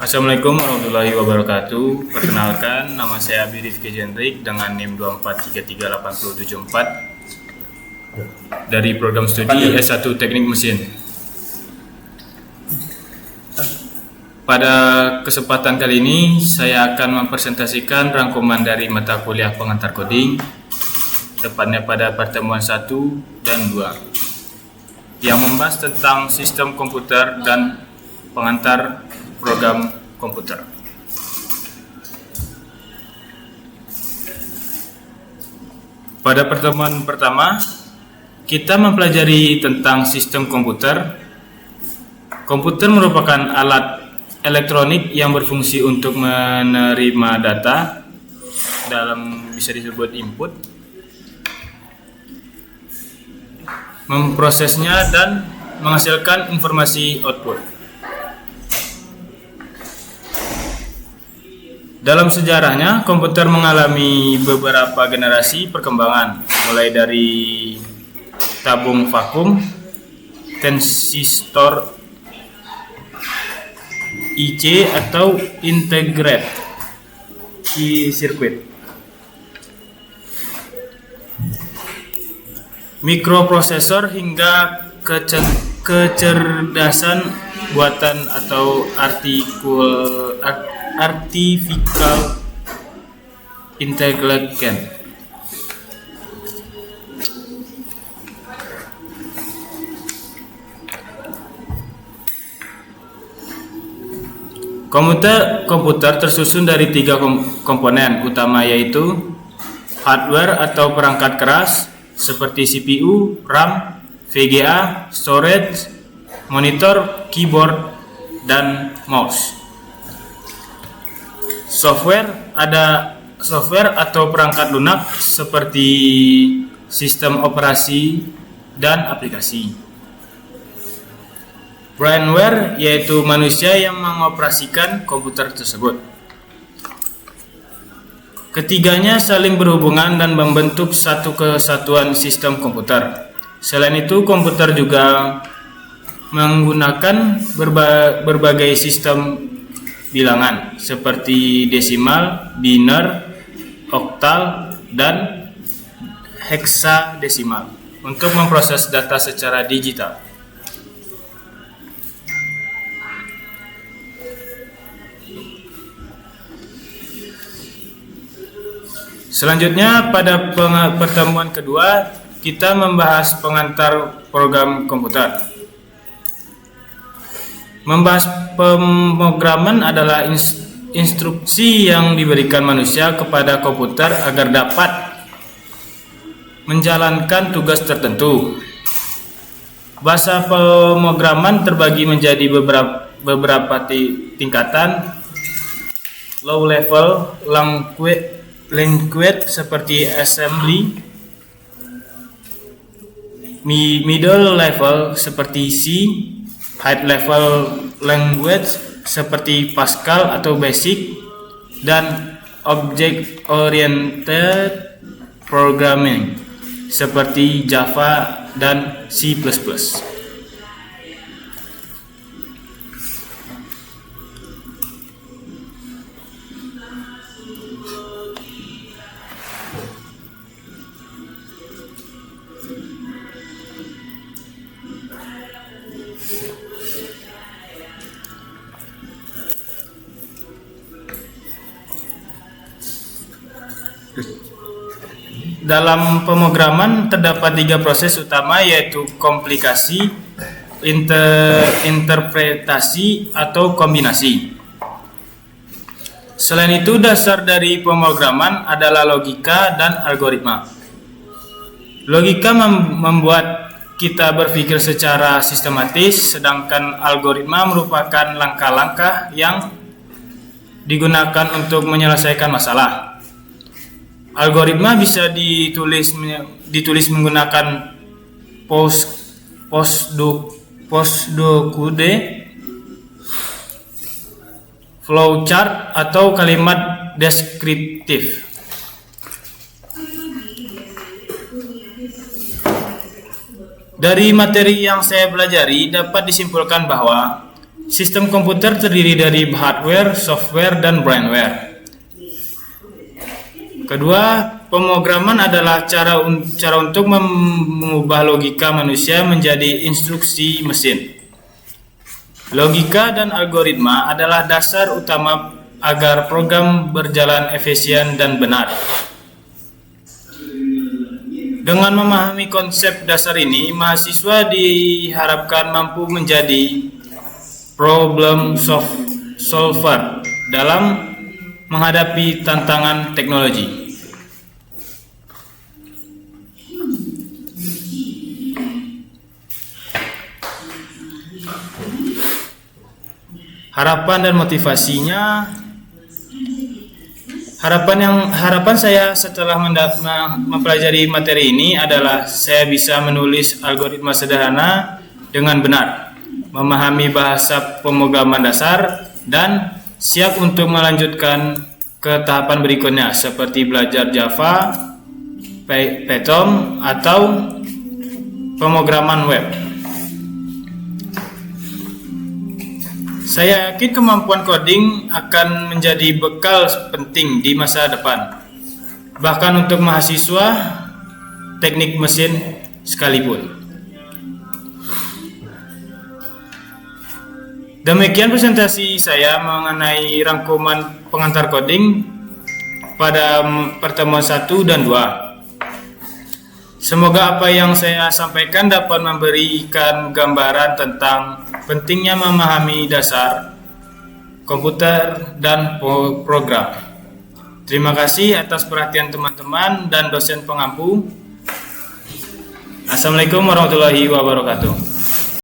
Assalamualaikum warahmatullahi wabarakatuh. Perkenalkan, nama saya Abi Rifki Jendrik dengan NIM 24338074 dari program studi S1 Teknik Mesin. Pada kesempatan kali ini, saya akan mempresentasikan rangkuman dari mata kuliah pengantar coding, tepatnya pada pertemuan 1 dan 2, yang membahas tentang sistem komputer dan pengantar program komputer. Pada pertemuan pertama, kita mempelajari tentang sistem komputer. Komputer merupakan alat elektronik yang berfungsi untuk menerima data dalam bisa disebut input, memprosesnya dan menghasilkan informasi output. Dalam sejarahnya, komputer mengalami beberapa generasi perkembangan, mulai dari tabung vakum, transistor IC atau integrated circuit, mikroprosesor hingga kecerdasan buatan atau artificial intelligence. Komputer tersusun dari tiga komponen utama, yaitu hardware atau perangkat keras seperti CPU, RAM, VGA, storage, monitor, keyboard, dan mouse. Software atau perangkat lunak seperti sistem operasi dan aplikasi. Brainware yaitu manusia yang mengoperasikan komputer tersebut. Ketiganya saling berhubungan dan membentuk satu kesatuan sistem komputer. Selain itu, komputer juga menggunakan berbagai sistem bilangan seperti desimal, biner, oktal, dan heksadesimal untuk memproses data secara digital. Selanjutnya, pada pertemuan kedua, kita membahas pengantar program komputer. Membahas pemrograman adalah instruksi yang diberikan manusia kepada komputer agar dapat menjalankan tugas tertentu. Bahasa pemrograman terbagi menjadi beberapa tingkatan. Low level language seperti assembly, middle level seperti C, high level language seperti Pascal atau Basic, dan object oriented programming seperti Java dan C++. Dalam pemrograman terdapat tiga proses utama, yaitu komplikasi, interpretasi, atau kombinasi. Selain itu, dasar dari pemrograman adalah logika dan algoritma. Logika membuat kita berpikir secara sistematis, sedangkan algoritma merupakan langkah-langkah yang digunakan untuk menyelesaikan masalah. Algoritma bisa ditulis menggunakan postdocode, flowchart, atau kalimat deskriptif. Dari materi yang saya pelajari dapat disimpulkan bahwa Sistem komputer terdiri dari hardware, software, dan firmware. Kedua, pemrograman adalah cara untuk mengubah logika manusia menjadi instruksi mesin. Logika dan algoritma adalah dasar utama agar program berjalan efisien dan benar. Dengan memahami konsep dasar ini, mahasiswa diharapkan mampu menjadi problem solver dalam menghadapi tantangan teknologi. Harapan dan motivasinya. Harapan saya setelah mempelajari materi ini adalah saya bisa menulis algoritma sederhana dengan benar, memahami bahasa pemrograman dasar, dan siap untuk melanjutkan ke tahapan berikutnya seperti belajar Java, Python, atau pemrograman web. Saya yakin kemampuan coding akan menjadi bekal penting di masa depan, bahkan untuk mahasiswa teknik mesin sekalipun. Demikian presentasi saya mengenai rangkuman pengantar coding pada pertemuan 1 dan 2. Semoga apa yang saya sampaikan dapat memberikan gambaran tentang pentingnya memahami dasar komputer dan program. Terima kasih atas perhatian teman-teman dan dosen pengampu. Assalamualaikum warahmatullahi wabarakatuh.